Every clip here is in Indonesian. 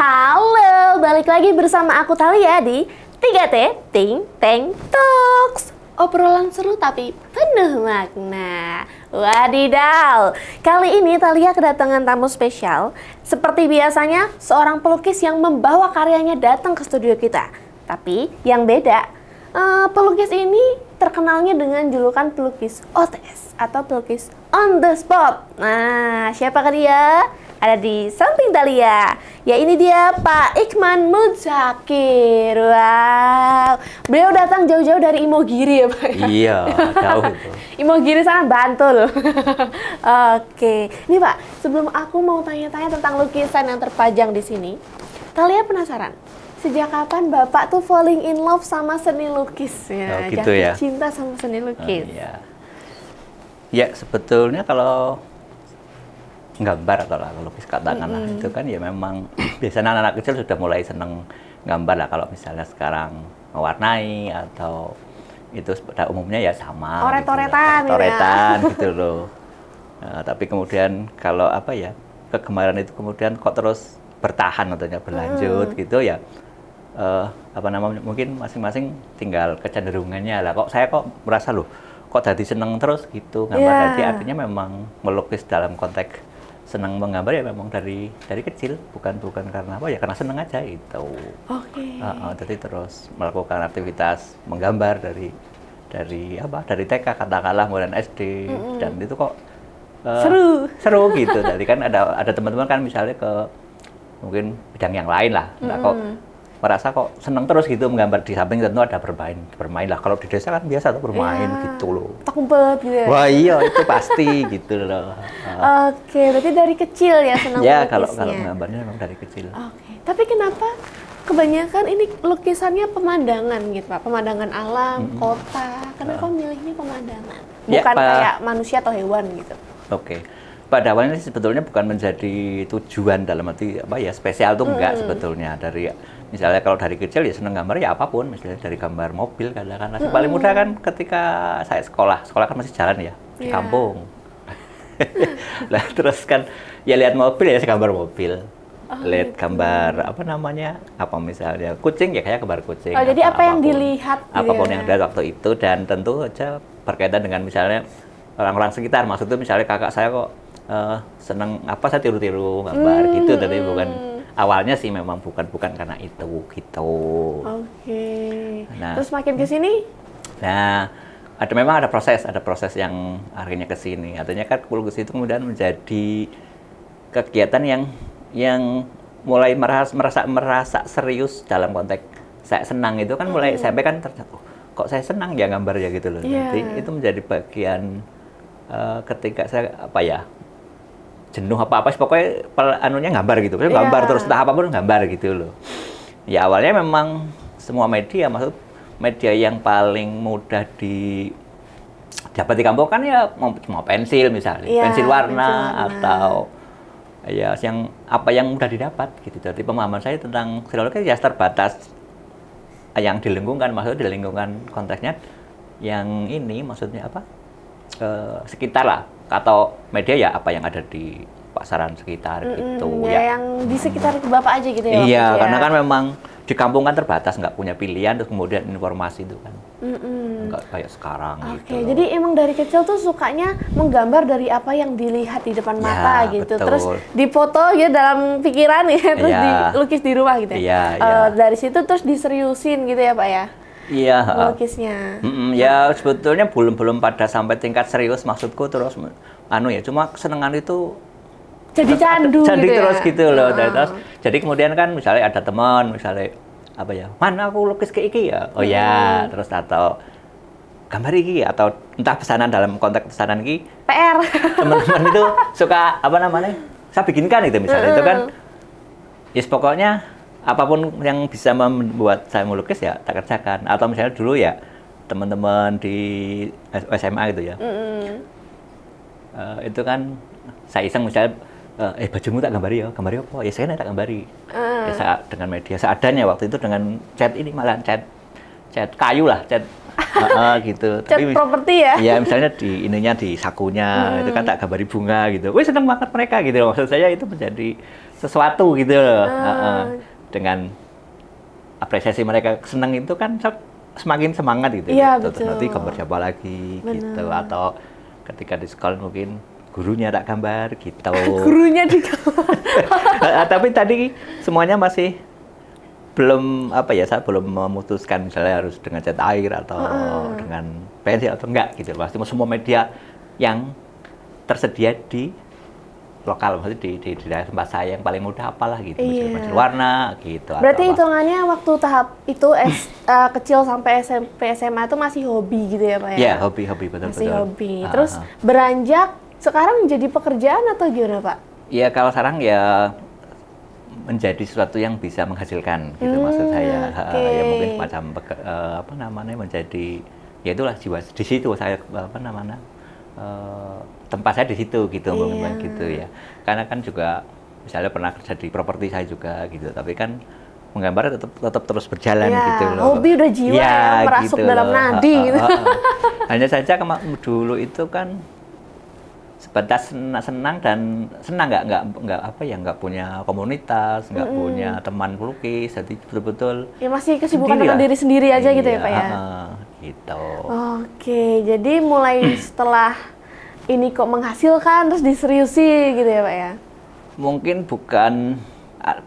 Halo, balik lagi bersama aku Thalia di 3T Ting Teng Talks. Obrolan seru tapi penuh makna. Wadidaw, kali ini Thalia kedatangan tamu spesial. Seperti biasanya, seorang pelukis yang membawa karyanya datang ke studio kita. Tapi yang beda, pelukis ini terkenalnya dengan julukan pelukis OTS atau pelukis on the spot. Nah, siapakah dia? Ada di samping Thalia. Ya, ini dia Pak Iqman Muzakir. Wow, beliau datang jauh-jauh dari Imogiri ya Pak? Iya, jauh itu. Imogiri sana Bantul. Oke, ini Pak, sebelum aku mau tanya-tanya tentang lukisan yang terpajang di sini, Thalia penasaran. Sejak kapan Bapak tuh falling in love sama seni lukis ya? Oh, gitu ya? Cinta sama seni lukis. Iya. Ya, sebetulnya kalau gambar atau lukis katakanlah itu kan ya memang biasanya anak-anak kecil sudah mulai seneng gambar lah. Kalau misalnya sekarang mewarnai atau itu pada umumnya ya sama Coret-coretan gitu, gitu loh. Nah, tapi kemudian kalau apa ya, kegemaran itu kemudian kok terus bertahan atau berlanjut gitu ya, apa namanya, mungkin masing-masing tinggal kecenderungannya lah. Kok saya kok merasa loh kok jadi seneng terus gitu gambar. Jadi artinya memang melukis dalam konteks senang menggambar ya memang dari kecil, bukan karena apa ya, karena senang aja itu. Oke. Jadi terus melakukan aktivitas menggambar dari TK katakanlah, kemudian SD, dan itu kok seru gitu. Jadi kan ada teman-teman kan misalnya ke mungkin bidang yang lain lah, nah, kok merasa kok seneng terus gitu menggambar, di samping tentu ada bermain lah. Kalau di desa kan biasa tuh bermain gitu loh. Tak umpet gitu ya? Wah iya, itu pasti gitu loh. Oke, berarti dari kecil ya senang ya, melukisnya? kalau menggambarnya memang dari kecil. Oke, tapi kenapa kebanyakan ini lukisannya pemandangan gitu Pak? Pemandangan alam, kota, kenapa milihnya pemandangan? Bukan kayak manusia atau hewan gitu? Oke. Pada awalnya sebetulnya bukan menjadi tujuan dalam arti apa ya, spesial tuh enggak sebetulnya. Dari misalnya kalau dari kecil ya seneng gambar ya apapun, misalnya dari gambar mobil katakanlah. Paling mudah kan ketika saya sekolah kan masih jalan ya di kampung. Nah, terus kan ya lihat mobil ya saya gambar mobil. Lihat gambar apa namanya, apa misalnya kucing ya kayak gambar kucing. Jadi apa yang dilihat apapun yang ada waktu itu, dan tentu aja berkaitan dengan misalnya orang-orang sekitar. Maksudnya misalnya kakak saya kok seneng apa, saya tiru-tiru gambar gitu. Tapi bukan awalnya sih, memang bukan karena itu gitu. Oke. Nah, terus makin ke sini? Nah, memang ada proses yang akhirnya ke sini. Artinya kan lukis itu kemudian menjadi kegiatan yang mulai merasa serius dalam konteks saya senang itu kan mulai sampai kan kok saya senang ya gambar ya gitu loh. Jadi itu menjadi bagian ketika saya apa ya, jenuh apa pokoknya anunya gambar gitu. Gambar terus entah apapun gambar gitu loh. Ya awalnya memang semua media, maksud media yang paling mudah didapat di kampung kan ya cuma pensil misalnya, pensil warna atau ya yang mudah didapat gitu. Jadi pemahaman saya tentang seni lukis ya terbatas yang di lingkungan, maksudnya di lingkungan konteksnya yang ini, maksudnya apa, sekitar lah, atau media ya apa yang ada di pasaran sekitar gitu ya. Yang di sekitar Bapak aja gitu ya? Iya, karena kan memang di kampung kan terbatas, nggak punya pilihan, terus kemudian informasi itu kan nggak kayak sekarang gitu. Jadi emang dari kecil tuh sukanya menggambar dari apa yang dilihat di depan mata gitu. Betul. Terus difoto ya dalam pikiran ya, terus dilukis di rumah gitu ya? Dari situ terus diseriusin gitu ya Pak ya? Iya, lukisnya. Ya sebetulnya belum pada sampai tingkat serius, maksudku terus ya, cuma kesenangan itu jadi candu gitu terus ya? Gitu loh. Terus jadi kemudian kan misalnya ada teman misalnya apa ya, mana aku lukis ke iki ya, oh ya, terus atau gambar iki, atau entah pesanan, dalam konteks pesanan iki PR teman-teman itu suka apa namanya, saya bikinkan itu misalnya, itu kan yes, pokoknya apapun yang bisa membuat saya melukis ya tak kerjakan. Atau misalnya dulu ya teman-teman di SMA gitu ya, itu kan saya iseng misalnya, bajumu tak gambari ya, gambari apa? Ya saya tak gambari. Ya, dengan media seadanya waktu itu, dengan cat ini, malah cat kayu lah, cat gitu. Cat properti ya? Ya misalnya di ininya, di sakunya itu kan tak gambari bunga gitu. Wih, seneng banget mereka gitu. Maksud saya itu menjadi sesuatu gitu loh. Dengan apresiasi mereka seneng itu kan semakin semangat gitu. Iya, gitu. betul. Nanti gambar siapa lagi gitu, atau ketika di sekolah mungkin gurunya tak gambar gitu. Gurunya di gambar. Tapi tadi semuanya masih belum saya belum memutuskan misalnya harus dengan cat air atau dengan pensil atau enggak gitu. Pasti semua media yang tersedia di lokal, maksudnya di daerah tempat saya yang paling mudah apalah gitu, pensil warna gitu. Berarti hitungannya waktu tahap itu kecil sampai SMP SMA itu masih hobi gitu ya Pak ya? Iya, hobi betul. Masih hobi. Terus beranjak sekarang menjadi pekerjaan atau gimana Pak? Iya, kalau sekarang ya menjadi sesuatu yang bisa menghasilkan gitu maksud saya. Ya mungkin macam menjadi, ya itulah jiwa di situ saya tempat saya di situ gitu, memang gitu ya. Karena kan juga misalnya pernah kerja di properti saya juga gitu, tapi kan menggambar tetap terus berjalan gitu loh. Hobi udah jiwa yang merasuk gitu dalam nadi gitu. Hanya saja dulu itu kan sebatas senang nggak punya komunitas, nggak punya teman pelukis, jadi betul-betul ya masih kesibukan dengan diri sendiri aja gitu ya Pak ya. Gitu. Oke, jadi mulai setelah ini kok menghasilkan terus diseriusi gitu ya Pak ya? Mungkin bukan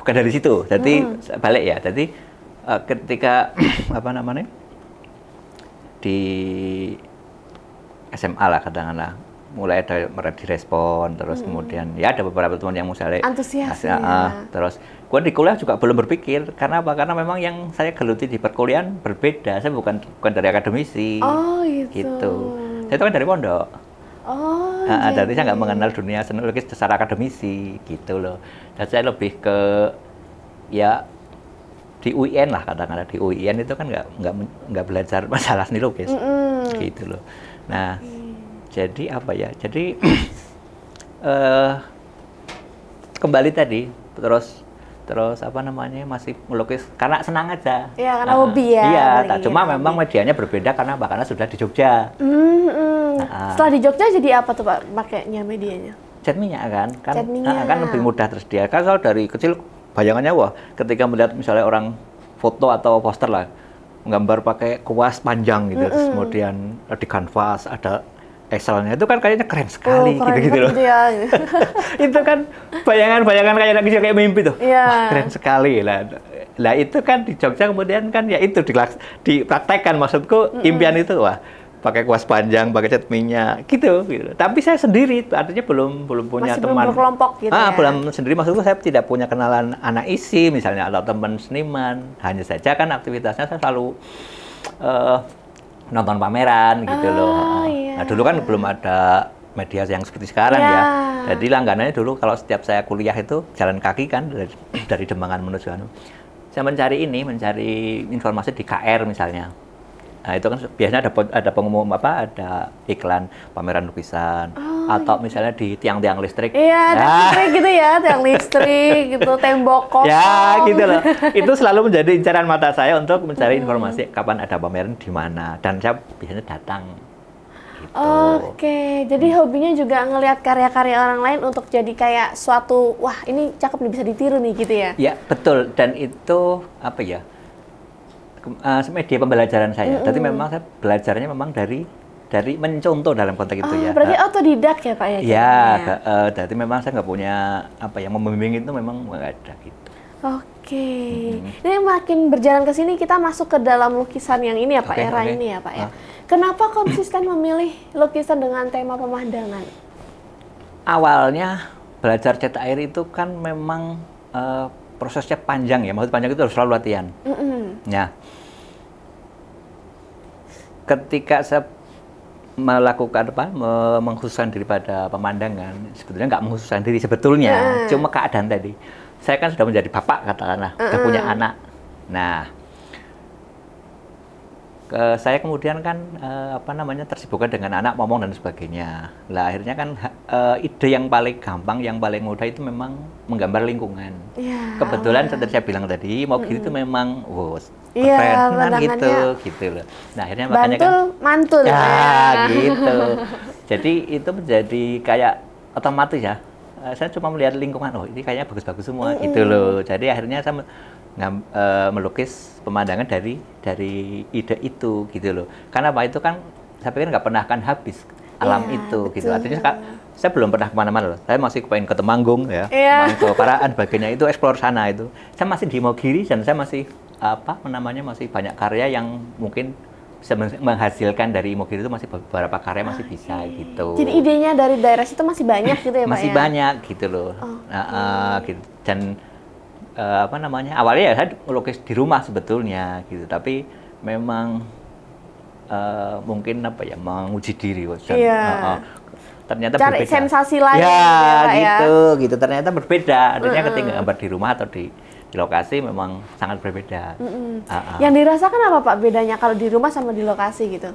dari situ. Jadi balik ya. Jadi ketika di SMA lah katakanlah mulai ada direspon, terus kemudian ya ada beberapa teman yang misalnya antusias terus gue di kuliah juga belum berpikir karena memang yang saya geluti di perkuliahan berbeda. Saya bukan dari akademisi. Gitu. Saya itu kan dari pondok. Jadi saya nggak mengenal dunia seni lukis secara akademisi gitu loh. Dan saya lebih ke ya di UIN lah katakanlah, di UIN itu kan nggak belajar masalah seni lukis gitu loh. Nah jadi Jadi kembali tadi terus masih melukis karena senang aja. Iya, karena hobi ya. Iya, cuma memang medianya berbeda karena sudah di Jogja. Setelah di Jogja jadi apa tuh Pak pakainya medianya? Cat minyak kan? Cat minyak. Kan lebih mudah tersedia. Kan kalau dari kecil bayangannya ketika melihat misalnya orang foto atau poster lah menggambar pakai kuas panjang gitu, terus kemudian di kanvas ada Excelnya itu kan kayaknya keren sekali gitu loh. Ya. Itu kan bayangan kayak mimpi tuh. Wah, keren sekali lah. Lah itu kan di Jogja kemudian kan ya itu dipraktekkan, maksudku impian itu pakai kuas panjang, pakai cat minyak gitu. Tapi saya sendiri artinya belum punya masih teman. Belum berkelompok gitu ya. Belum sendiri, maksudku saya tidak punya kenalan anak isi misalnya atau teman seniman. Hanya saja kan aktivitasnya saya selalu nonton pameran gitu loh. Nah dulu kan belum ada media yang seperti sekarang ya. Jadi langganannya dulu kalau setiap saya kuliah itu jalan kaki kan dari Dembangan menuju saya mencari informasi di KR misalnya. Nah itu kan biasanya ada pengumuman ada iklan pameran lukisan atau misalnya di tiang-tiang listrik. Iya, listrik gitu ya, tiang listrik gitu, tembok kosong. Ya gitu loh. Itu selalu menjadi incaran mata saya untuk mencari informasi kapan ada pameran di mana, dan saya biasanya datang. Gitu. Oke, jadi hobinya juga ngelihat karya-karya orang lain untuk jadi kayak suatu wah ini cakep nih bisa ditiru nih gitu ya? Ya betul, dan itu media pembelajaran saya. Jadi memang saya belajarnya memang dari mencontoh dalam konteks itu ya. Berarti otodidak ya Pak ya? Iya, jadi memang saya nggak punya membimbing itu memang nggak ada gitu. Oke, ini makin berjalan ke sini kita masuk ke dalam lukisan yang ini ya Pak, era ini ya Pak ya. Kenapa konsisten memilih lukisan dengan tema pemandangan? Awalnya belajar cetak air itu kan memang prosesnya panjang ya, maksud panjang itu harus selalu latihan. Ya, ketika saya melakukan mengkhususkan diri pada pemandangan, sebetulnya nggak mengkhususkan diri sebetulnya, cuma keadaan tadi. Saya kan sudah menjadi bapak katakanlah, sudah punya anak. Nah, saya kemudian kan tersibukkan dengan anak, momong dan sebagainya. Lah akhirnya kan ide yang paling gampang, yang paling mudah itu memang menggambar lingkungan. Kebetulan seperti saya bilang tadi, mau gitu memang keren gitu loh. Nah akhirnya makanya kan mantul ya gitu. Jadi itu menjadi kayak otomatis ya. saya cuma melihat lingkungan, oh ini kayaknya bagus-bagus semua gitu loh. Jadi akhirnya saya melukis pemandangan dari ide itu gitu loh. Karena apa itu kan saya pikir nggak pernah akan habis alam itu gitu. Artinya saya belum pernah kemana-mana loh. Saya masih pengen ke Temanggung ya, main ke Paraan bagiannya itu explore sana itu. Saya masih di Imogiri dan saya masih masih banyak karya yang mungkin bisa menghasilkan dari Imogiri itu masih beberapa karya masih bisa gitu. Jadi idenya dari daerah situ masih banyak gitu ya Pak masih ya? banyak gitu loh. Gitu. Dan awalnya ya saya melukis di rumah sebetulnya gitu, tapi memang mungkin menguji diri dan, ternyata cari berbeda. sensasi lain gitu. Ternyata berbeda. Artinya ketika gambar di rumah atau di lokasi memang sangat berbeda. Yang dirasakan apa Pak bedanya kalau di rumah sama di lokasi gitu?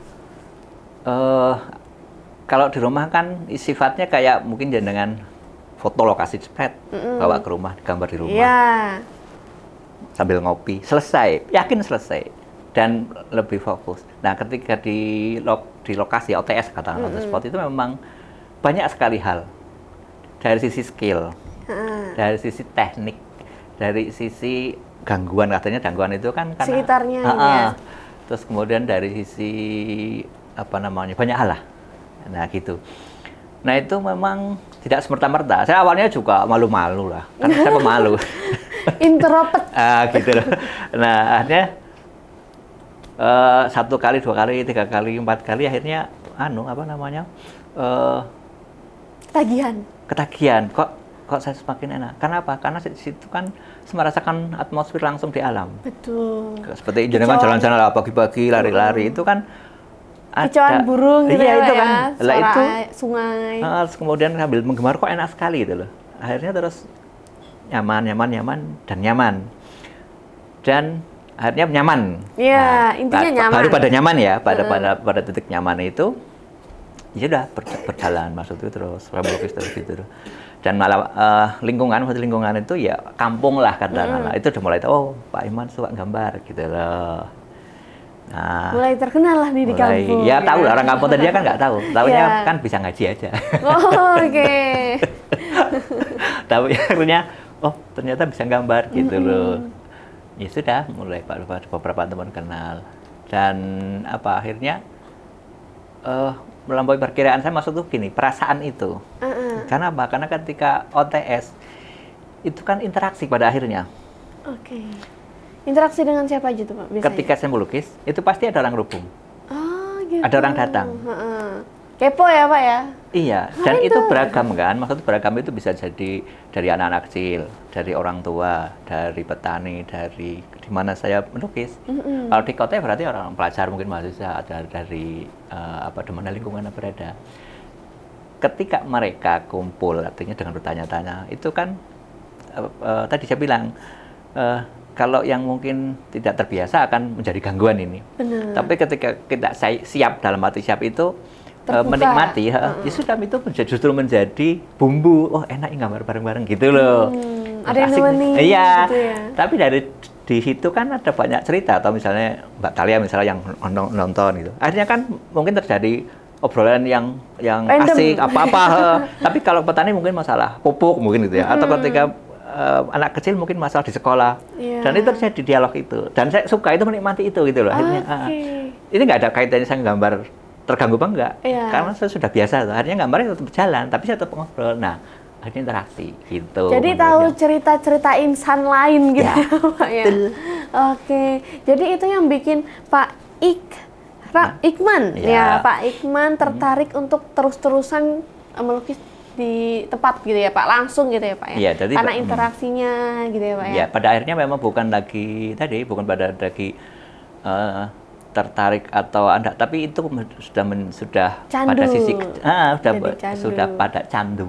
Kalau di rumah kan sifatnya kayak mungkin dengan foto lokasi spread, bawa ke rumah, gambar di rumah, sambil ngopi, selesai, yakin selesai, dan lebih fokus. Nah, ketika di lokasi OTS katakan on the spot itu memang banyak sekali hal dari sisi skill, dari sisi teknik, dari sisi gangguan, katanya gangguan itu kan karena sekitarnya, terus kemudian dari sisi banyak hal lah, nah gitu. Nah itu memang tidak semerta-merta. Saya awalnya juga malu-malu lah, kan saya pemalu. Introvert. Gitu loh. Nah akhirnya 1 kali, 2 kali, 3 kali, 4 kali akhirnya ketagihan. Kok saya semakin enak. Kenapa? Karena di situ kan merasakan atmosfer langsung di alam. Betul. Seperti jenengan jalan-jalan lah pagi-pagi lari-lari itu kan kicauan burung gitu itu kan. Suara itu sungai. Terus kemudian sambil menggemar kok enak sekali gitu loh. Akhirnya terus nyaman dan nyaman. Dan akhirnya nyaman. Iya, intinya nyaman. Baru pada nyaman ya, pada titik nyaman itu ya udah berjalan maksudnya terus melukis terus gitu. Dan malah lingkungan itu ya kampung lah katakanlah. Itu udah mulai tahu, oh Pak Iman suka gambar gitu loh. Nah, mulai terkenal lah nih di kampung. Ya tahu lah, orang kampung tadi kan nggak tahu. Tahunya kan bisa ngaji aja. Oke. Tapi akhirnya, oh ternyata bisa gambar gitu loh. Ya sudah, mulai beberapa teman kenal. Dan akhirnya melampaui perkiraan saya, maksud tuh gini, perasaan itu. Karena apa? Karena ketika OTS itu kan interaksi pada akhirnya. Oke. Interaksi dengan siapa aja tuh Pak biasanya? Ketika saya melukis, itu pasti ada orang rubung. Gitu. Ada orang datang. Kepo ya Pak ya? Iya, dan itu beragam kan. Maksudnya beragam itu bisa jadi dari anak-anak kecil, dari orang tua, dari petani, dari di mana saya melukis. Kalau di kota berarti orang pelajar, mungkin mahasiswa, ada dari di mana lingkungan berada. Ketika mereka kumpul, artinya dengan bertanya-tanya, itu kan tadi saya bilang kalau yang mungkin tidak terbiasa akan menjadi gangguan ini. Benar. Tapi ketika kita siap, dalam hati siap itu menikmati, ya sudah, itu justru menjadi bumbu. Oh enak gambar bareng-bareng gitu loh. Ada yang nemenin. Iya. Gitu ya. Tapi di situ kan ada banyak cerita, atau misalnya Mbak Thalia misalnya yang nonton gitu. Akhirnya kan mungkin terjadi obrolan yang asik apa-apa. Tapi kalau petani mungkin masalah pupuk mungkin gitu ya. Atau ketika anak kecil mungkin masalah di sekolah. Dan itu terjadi dialog itu. Dan saya suka itu, menikmati itu gitu loh. Akhirnya ini nggak ada kaitannya saya gambar terganggu apa enggak. Karena saya sudah biasa. Akhirnya gambarnya tetap berjalan, tapi saya tetap ngobrol. Nah, akhirnya interaksi gitu. Jadi tahu cerita-cerita insan lain gitu ya, Pak ya. Oke. Jadi itu yang bikin Pak Ikman Pak Ikman tertarik untuk terus-terusan melukis di tempat gitu ya Pak, langsung gitu ya Pak ya. Iya, jadi karena interaksinya gitu ya Pak ya. Ya, pada akhirnya memang bukan pada lagi tertarik atau Anda, tapi itu sudah candu. Pada sisi sudah pada candu.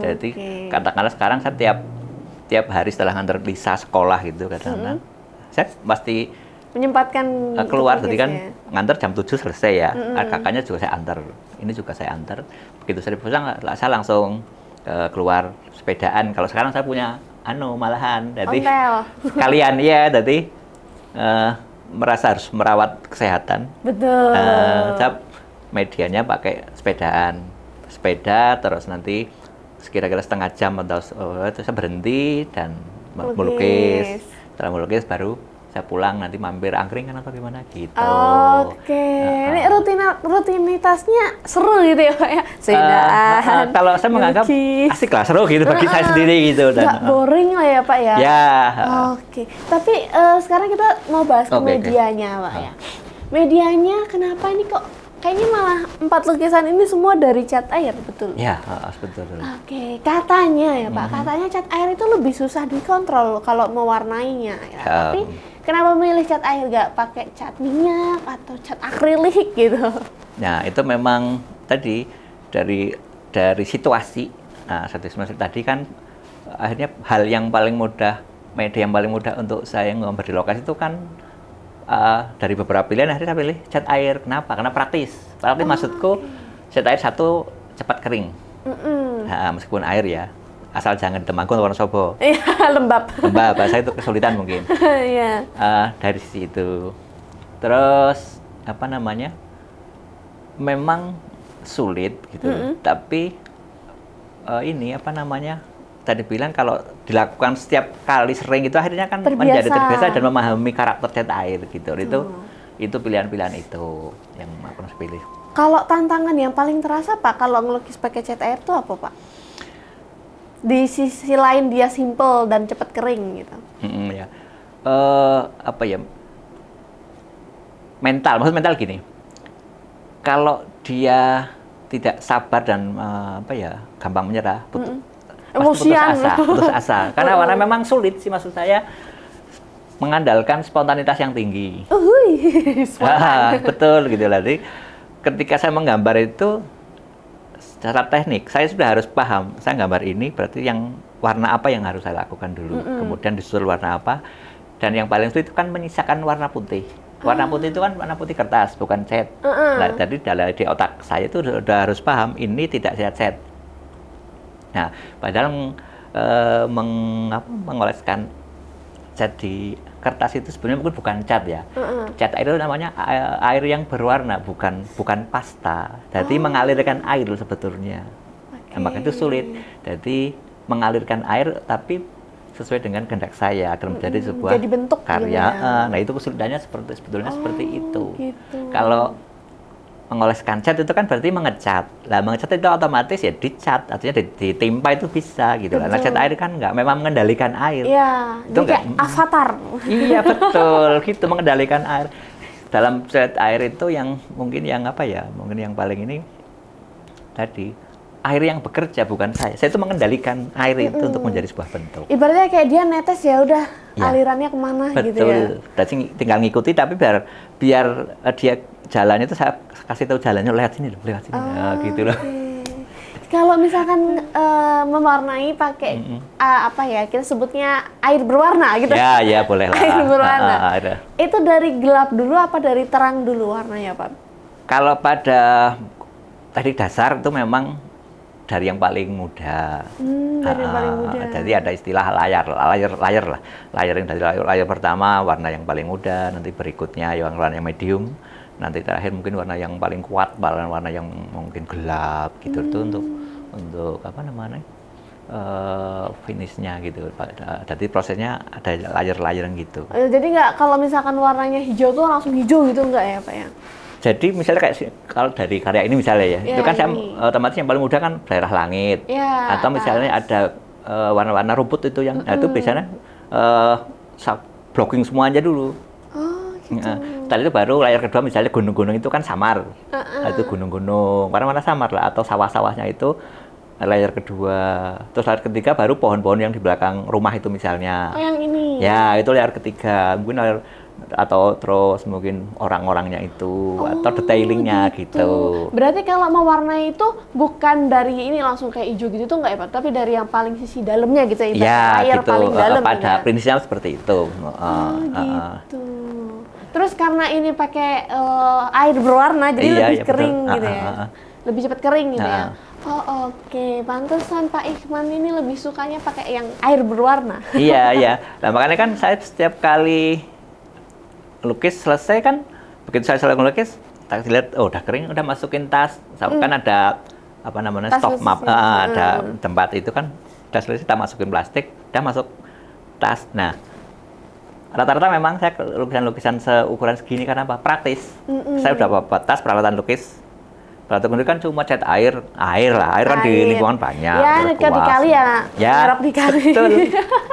Jadi katakanlah sekarang saya tiap hari setelah nganter Lisa sekolah gitu kadang-kadang saya pasti menyempatkan keluar, jadi kan nganter jam 7 selesai ya. Kakaknya juga saya antar, ini juga saya antar. Begitu saya pulang, saya langsung keluar sepedaan. Kalau sekarang saya punya malahan, jadi sekalian ya, jadi merasa harus merawat kesehatan. Betul. Saya medianya pakai sepeda, terus nanti kira-kira setengah jam atau terus saya berhenti dan melukis. Setelah melukis baru saya pulang, nanti mampir angkringan atau gimana gitu. Ini rutinitasnya seru gitu ya Pak ya? Kalau saya menganggap asik lah, seru gitu bagi saya sendiri gitu. Nggak boring lah ya Pak ya? Ya. Tapi sekarang kita mau bahas ke medianya Pak ya. Medianya kenapa ini kok kayaknya malah 4 lukisan ini semua dari cat air, betul? Ya, betul. Katanya ya Pak, katanya cat air itu lebih susah dikontrol kalau mewarnainya. Ya. Tapi kenapa milih cat air, nggak pakai cat minyak atau cat akrilik gitu? Nah, itu memang tadi dari situasi. Nah, seperti tadi kan akhirnya hal yang paling mudah, media yang paling mudah untuk saya memberi lokasi itu kan dari beberapa pilihan akhirnya saya pilih cat air. Kenapa? Karena praktis. Maksudku cat air satu cepat kering. Nah, meskipun air ya. Asal jangan Temanggung atau Wonosobo. Iya, lembab. Lembab, bahasa itu kesulitan mungkin. Iya. Dari sisi itu. Terus, apa namanya, memang sulit gitu. Tapi, ini apa namanya, tadi bilang kalau dilakukan setiap kali sering itu akhirnya kan menjadi terbiasa dan memahami karakter cat air gitu. Itu pilihan-pilihan itu yang aku harus pilih. Kalau tantangan yang paling terasa Pak, kalau ngelukis pakai cat air itu apa Pak? Di sisi lain dia simple dan cepat kering gitu. Ya. Apa ya? Maksud mental gini. Kalau dia tidak sabar dan gampang menyerah, putus asa. Karena warna memang sulit sih, maksud saya mengandalkan spontanitas yang tinggi. Betul gitu lah. Jadi ketika saya menggambar itu secara teknik, saya sudah harus paham, saya gambar ini berarti yang warna apa yang harus saya lakukan dulu, kemudian disusul warna apa, dan yang paling sulit itu kan menyisakan warna putih. Warna putih itu kan warna putih kertas, bukan cat. Nah, jadi di otak saya itu sudah harus paham, ini tidak cat. Nah, padahal mengoleskan cat di kertas itu sebenarnya mungkin bukan cat ya. Cat air itu namanya air yang berwarna, bukan pasta. Jadi mengalirkan air sebetulnya. Nah, maka itu sulit. Jadi mengalirkan air tapi sesuai dengan kehendak saya agar menjadi sebuah bentuk karya. Gitu ya. Nah, itu kesulitannya sebetulnya seperti itu. Gitu. Kalau mengoleskan cat itu kan berarti mengecat. Lah mengecat itu otomatis ya dicat, artinya ditimpa itu bisa gitu. Nah, cat air kan nggak memang mengendalikan air. Iya, itu kayak avatar. Iya, betul, gitu mengendalikan air. Dalam cat air itu yang mungkin yang paling ini tadi air yang bekerja, bukan saya. Saya itu mengendalikan air itu untuk menjadi sebuah bentuk. Ibaratnya kayak dia netes ya udah alirannya kemana gitu ya. Betul. Berarti tinggal ngikuti tapi biar dia jalannya itu saya kasih tahu jalannya lewat sini. Gitu loh. Kalau misalkan mewarnai pakai kita sebutnya air berwarna gitu. Ya boleh lah. Air berwarna. Itu dari gelap dulu apa dari terang dulu warnanya Pak? Kalau pada tadi dasar itu memang dari yang paling muda. Dari yang paling muda. Jadi ada istilah layar lah. Layar yang dari layar pertama warna yang paling muda, nanti berikutnya yang warna yang medium, nanti terakhir mungkin warna yang paling kuat, warna yang mungkin gelap gitu. Itu untuk apa namanya? Finishnya gitu. Jadi prosesnya ada layer-layer gitu. Jadi nggak kalau misalkan warnanya hijau tuh langsung hijau gitu nggak ya Pak ya? Jadi misalnya kayak kalau dari karya ini misalnya ya, itu kan saya otomatis yang paling mudah kan daerah langit, atau misalnya ada warna-warna rumput itu yang itu biasanya blocking semuanya dulu. Gitu. Setelah itu baru layar kedua misalnya gunung-gunung itu kan samar, itu gunung-gunung, warna-warna samar lah, atau sawah-sawahnya itu layar kedua, terus layar ketiga baru pohon-pohon yang di belakang rumah itu misalnya. Yang ini. Ya itu layar ketiga, mungkin atau terus mungkin orang-orangnya itu atau detailingnya gitu. Berarti kalau mewarnai itu bukan dari ini langsung kayak hijau gitu tuh nggak ya Pak? Tapi dari yang paling sisi dalamnya gitu ya, layar gitu. paling dalam. Pada prinsipnya seperti itu. Gitu. Terus karena ini pakai air berwarna jadi lebih kering gitu ya, lebih cepat kering gitu ya. Oke. Pantesan Pak Ikhman ini lebih sukanya pakai yang air berwarna. Iya. Nah makanya kan saya setiap kali lukis selesai kan, begitu saya selesai melukis, tak dilihat, udah kering, udah masukin tas. Kan ada apa namanya Tas stock map, khusus ya. ada tempat itu kan das kita masukin plastik, udah masuk tas. Nah, rata-rata memang saya lukisan-lukisan seukuran segini karena apa? Praktis. Saya udah bawa tas peralatan lukis. Peralatan lukis kan cuma cat air kan di lingkungan banyak. Ya, nekat di kali ya, ngerap di kali. Betul,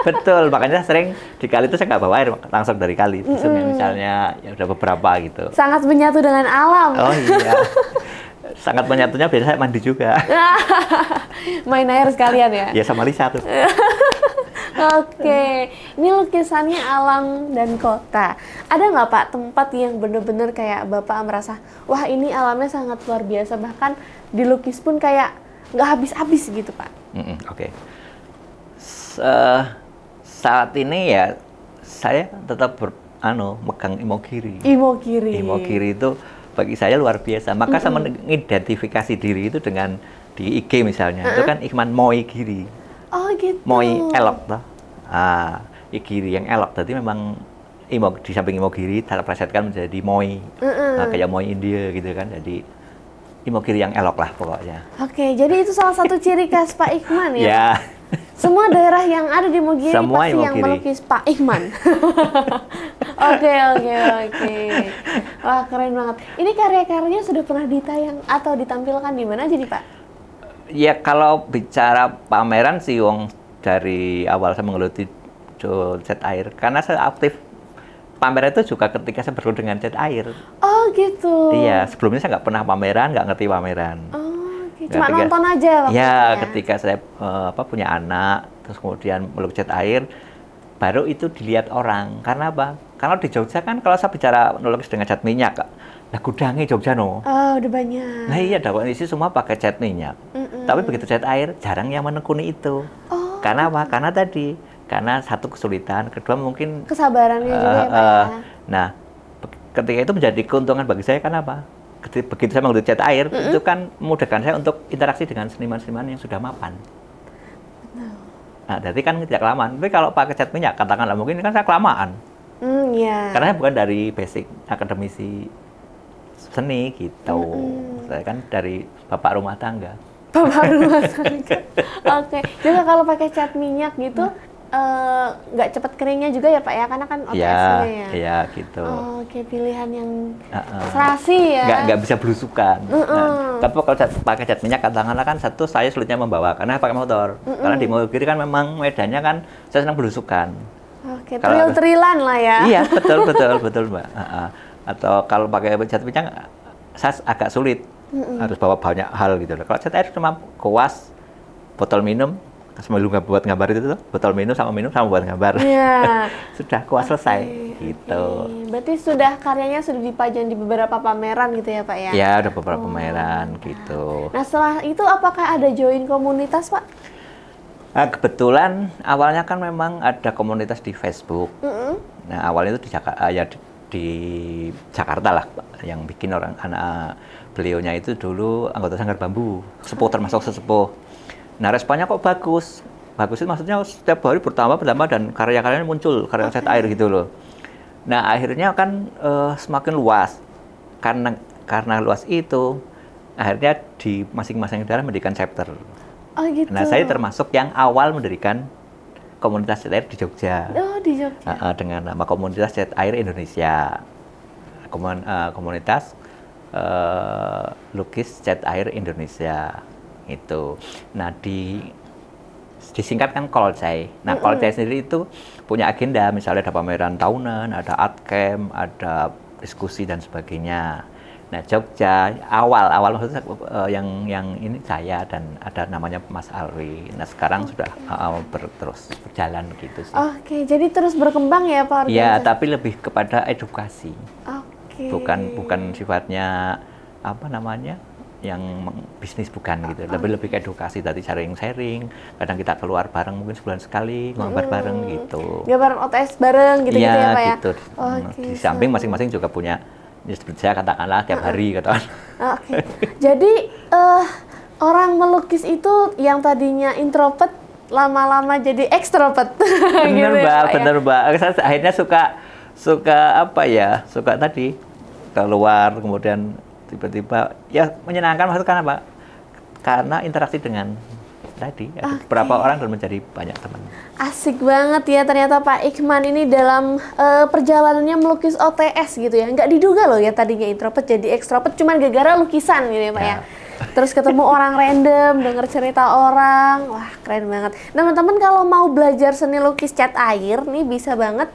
betul. Makanya sering di kali itu saya nggak bawa air, langsung dari kali. Misalnya ya udah beberapa gitu. Sangat menyatu dengan alam. Oh iya. Sangat menyatunya biasanya saya mandi juga. Main air sekalian ya? Ya sama Lisa tuh. Oke, ini lukisannya alam dan kota. Ada nggak Pak tempat yang bener-bener kayak Bapak merasa, wah ini alamnya sangat luar biasa, bahkan dilukis pun kayak nggak habis-habis gitu Pak? Oke. Saat ini ya saya tetap megang Imogiri. Imogiri itu bagi saya luar biasa. Maka saya mengidentifikasi diri itu dengan di IG misalnya, itu kan Ikhman Moi Giri. Oh gitu. Moi elok toh. Giri yang elok. Jadi memang di samping Imogiri terplesetkan menjadi Moi. Kayak Moi India gitu kan. Jadi Imogiri yang elok lah pokoknya. Oke, jadi itu salah satu ciri khas Pak Ikhman ya? Ya. Semua daerah yang ada di Imogiri Semua pasti Imogiri. yang melukis Pak Ikhman. Oke. Wah, keren banget. Ini karya-karyanya sudah pernah ditayang atau ditampilkan di mana aja nih Pak? Ya kalau bicara pameran sih wong dari awal saya menggeluti cat air karena saya aktif pameran itu juga ketika saya bertemu dengan cat air. Oh gitu. Iya, sebelumnya saya nggak pernah pameran, nggak ngerti pameran. Oh, okay. Cuma nonton aja waktu ya, itu ya? ketika saya punya anak, terus kemudian melukis cat air, baru itu dilihat orang. Karena apa? Karena di Jogja kan kalau saya bicara melukis dengan cat minyak, nah gudangnya Jogja no. Oh, udah banyak. Nah iya, dapat isi semua pakai cat minyak. Tapi begitu cat air, jarang yang menekuni itu. Oh. Karena apa? Karena satu kesulitan, kedua mungkin kesabarannya juga ya Pak ya. Nah, ketika itu menjadi keuntungan bagi saya, kenapa? Begitu saya menggeluti cat air, itu kan memudahkan saya untuk interaksi dengan seniman-seniman yang sudah mapan. Nah, jadi kan tidak kelamaan. Tapi kalau pakai cat minyak, katakanlah mungkin kan saya kelamaan. Iya. Karena saya bukan dari basic akademisi seni gitu. Saya kan dari bapak rumah tangga. Bapak rumah tangga. Oke. Juga kalau pakai cat minyak gitu, nggak cepat keringnya juga ya Pak ya, karena kan OTS-nya ya. Iya gitu. Oke, pilihan yang serasi ya. Nggak bisa belusukan. Nah, tapi kalau pakai cat minyak katakanlah kan satu saya sulitnya membawa karena pakai motor. Karena di Imogiri kan memang medannya kan saya senang belusukan. Oke, tril-trilan lah ya. Iya, betul Mbak. Atau kalau pakai cat minyak saya agak sulit. Harus bawa banyak hal gitu. Kalau cat air cuma kuas, botol minum, sebelum buat gambar itu tuh, botol minum sama buat gambar. Iya. Sudah kuas selesai gitu. Berarti karyanya sudah dipajang di beberapa pameran gitu ya Pak ya? Ya, ada beberapa pameran gitu. Nah, setelah itu apakah ada join komunitas Pak? Nah, kebetulan awalnya kan memang ada komunitas di Facebook. Nah, awalnya itu di Jakarta lah, yang bikin anak beliaunya itu dulu anggota Sanggar Bambu, sesepuh termasuk sesepuh. Nah, responnya kok bagus. Bagus itu maksudnya setiap hari bertambah dan karya-karyanya muncul, karya cat air gitu loh. Nah, akhirnya kan semakin luas. Karena luas itu, akhirnya di masing-masing daerah mendirikan chapter. Oh gitu. Nah, saya termasuk yang awal mendirikan komunitas cat air di Jogja. Oh, di Jogja. Dengan nama Komunitas Cat Air Indonesia. Komunitas lukis cat air Indonesia itu. Nah, disingkatkan Kolcai. Nah, Kolcai sendiri itu punya agenda, misalnya ada pameran tahunan, ada art camp, ada diskusi dan sebagainya. Nah, Jogja awal maksudnya yang ini saya dan ada namanya Mas Alwi. Nah, sekarang sudah terus berjalan gitu sih. Oke, jadi terus berkembang ya Pak? Iya, tapi lebih kepada edukasi. Oke. Bukan sifatnya apa namanya yang bisnis, bukan gitu. Lebih ke edukasi, tadi sharing. Kadang kita keluar bareng mungkin sebulan sekali, gambar bareng gitu. Gambar OTS bareng gitu-gitu ya Pak ya? Gitu. Di samping masing-masing juga punya, ya seperti saya katakanlah tiap hari katakan. Oke. Jadi orang melukis itu yang tadinya introvert lama-lama jadi extrovert. Bener Mbak. Saya akhirnya suka apa ya? Suka tadi keluar, kemudian tiba-tiba ya menyenangkan, maksudnya apa? karena interaksi dengan tadi beberapa orang dan menjadi banyak teman. Asik banget ya ternyata Pak Ikhman ini dalam perjalanannya melukis OTS gitu ya. Nggak diduga loh ya tadinya introvert jadi ekstrovert cuman gara-gara lukisan gitu ya Pak ya. Terus ketemu orang random, denger cerita orang, wah keren banget. Teman-teman kalau mau belajar seni lukis cat air nih bisa banget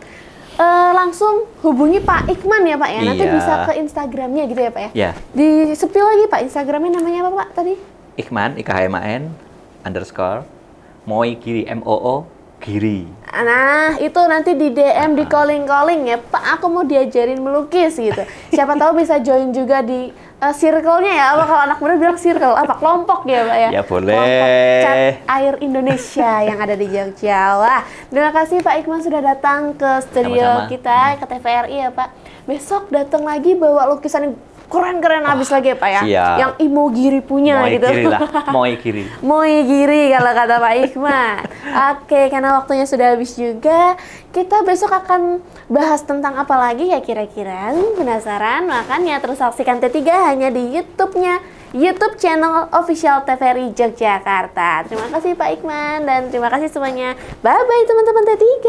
langsung hubungi Pak Ikhman ya Pak ya. Nanti bisa ke Instagramnya gitu ya Pak ya. Iya. Di spill lagi Pak Instagramnya namanya apa Pak tadi? Ikhman, IKHMAN _ Moi Giri MOO Giri. Nah, itu nanti di DM, di calling ya, Pak, aku mau diajarin melukis gitu. Siapa tahu bisa join juga di circle-nya ya. Apa kalau anak muda bilang circle, apa kelompok ya, Pak ya? Ya boleh. Kelompok cat air Indonesia yang ada di Jogja. Wah, terima kasih Pak Ikhman sudah datang ke studio Sama-sama. kita, ke TVRI ya, Pak. Besok datang lagi bawa lukisan yang keren-keren habis lagi ya Pak ya. Siap. Yang Imogiri punya Moi gitu. Giri lah, Moi Giri. Moi Giri kalau kata Pak Ikhman. Oke, karena waktunya sudah habis juga, kita besok akan bahas tentang apa lagi ya kira-kira? Penasaran? Makanya terus saksikan T3 hanya di YouTube channel official TVRI Yogyakarta. Terima kasih Pak Ikhman dan terima kasih semuanya. Bye-bye teman-teman T3.